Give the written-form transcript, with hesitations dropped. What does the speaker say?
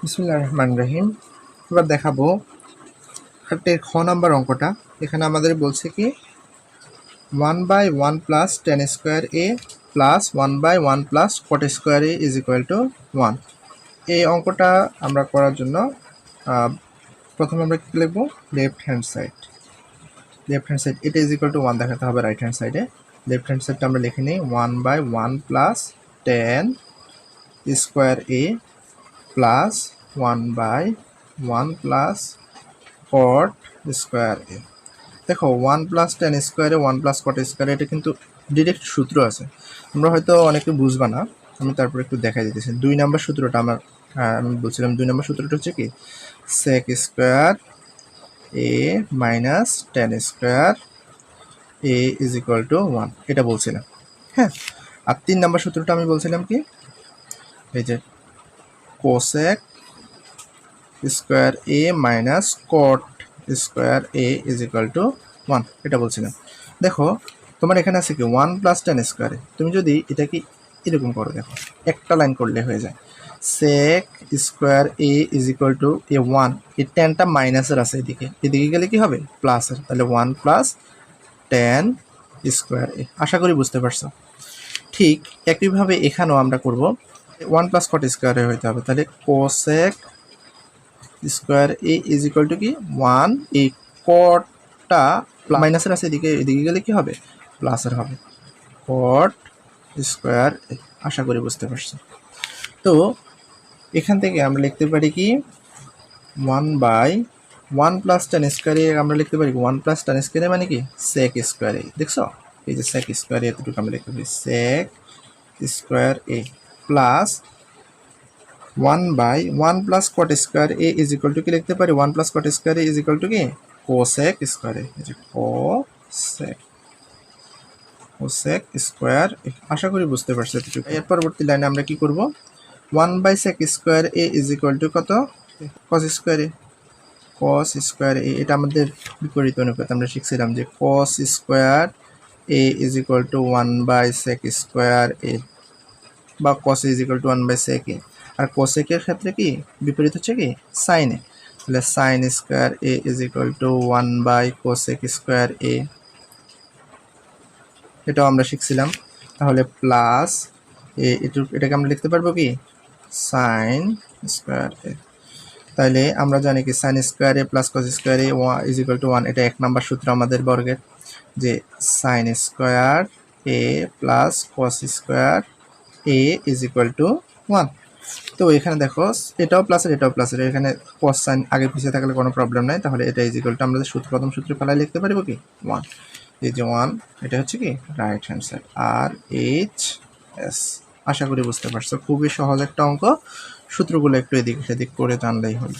বিসমিল্লাহির রহমানির রহিম। এবার দেখাবো একটা খ নাম্বার অঙ্কটা। এখানে আমাদের বলছে কি 1/1 plus ten square A plus 1/1 plus cot square A is equal to 1। এই অঙ্কটা আমরা করার জন্য প্রথমে আমরা কী লিখবো, লেফট হ্যান্ড সাইড এটা ইজ ইকুয়াল টু 1 দেখাতে হবে রাইট হ্যান্ড সাইডে। লেফট হ্যান্ড সাইডটা আমরা লিখে নিই 1/1 plus ten square A plus 1/1 plus cot square এ। দেখো 1 প্লাস টেন স্কোয়ারে 1 প্লাস কট স্কোয়ারে এটা কিন্তু ডিরেক্ট সূত্র আছে, আমরা হয়তো অনেকে বুঝবা না, আমি তারপর একটু দেখাই দিতেছি। 2 নম্বর সূত্রটা আমি বলছিলাম 2 নম্বর সূত্রটা হচ্ছে কি sec square A minus tan square A is equal to 1, এটা বলছিলাম। হ্যাঁ, আর 3 নম্বর সূত্রটা আমি বলছিলাম কি এই যে cosec square A minus caught square A is equal to 1, এটা বলছিলাম। দেখো তোমার এখানে আছে কি 1 প্লাস টেন স্কোয়ারে, তুমি যদি এটাকে এরকম করো, দেখো একটা লাইন করলে হয়ে যায় sec square A is equal to a 1, এই টেনটা মাইনাসের আছে এদিকে গেলে কি হবে প্লাসের, তাহলে 1 প্লাস টেন স্কোয়ার এ। আশা করি বুঝতে পারছো। ঠিক একইভাবে এখানেও আমরা করব 1 প্লাস কট স্কোয়ারে হইতে হবে, তাহলে cosec square A is equal to কি 1, এই কটটা মাইনাসের আছে এদিকে গেলে কি হবে প্লাসের হবে কট স্কোয়ার এ। আশা করি বুঝতে পারছো। তো এখান থেকে আমরা লিখতে পারি কি 1/1 প্লাস টেন স্কোয়ারে আমরা লিখতে পারি 1 প্লাস টেন স্কোয়ারে মানে কি সেক স্কোয়ার এ। দেখছো এই যে সেক স্কোয়ার এতটুকু আমরা লিখতে পারি sec square A plus 1/1 plus cot square A is equal to কি লিখতে পারি 1 plus cot square A is equal to কি কোসেক স্কোয়ার এ, এই যে কোসেক স্কোয়ার এ। আশা করি বুঝতে পারছো এতটুকু। এর পরবর্তী লাইনে আমরা কি করব sec square A is equal to কত কস স্কোয়ার এ, এটা আমাদের বিপরীত অনুপাত। আমরা শিখছিলাম যে cos square A is equal to sec square a বা cos is equal to sec a. আর কোসেকের ক্ষেত্রে কি বিপরীত হচ্ছে কি সাইন এ, তাহলে sine square A is equal to cosec square a, এটাও আমরা শিখছিলাম। তাহলে প্লাস এটাকে আমরা লিখতে পারবো কি সাইন স্কোয়ার এ। তাহলে আমরা জানি কি sign square A plus cos square A is equal to 1, এটা 1 নম্বর সূত্র আমাদের বর্গের, যে sign square A plus cos square A is equal to 1। তো এখানে দেখো এটাও প্লাসের এখানে কস সাইন আগে পিছিয়ে থাকলে কোনো প্রবলেম নাই, তাহলে এটা ইজ ইকুয়াল টু আমরা প্রথম সূত্রে ফেলায় লিখতে পারবো কি 1, এই যে 1, এটা হচ্ছে কি রাইট হ্যান্ড সাইড আর এইচ এস। আশা করি বুঝতে পারছো, খুবই সহজ একটা অঙ্ক, সূত্রগুলো একটু এদিক সেদিক করে জানলেই হলো।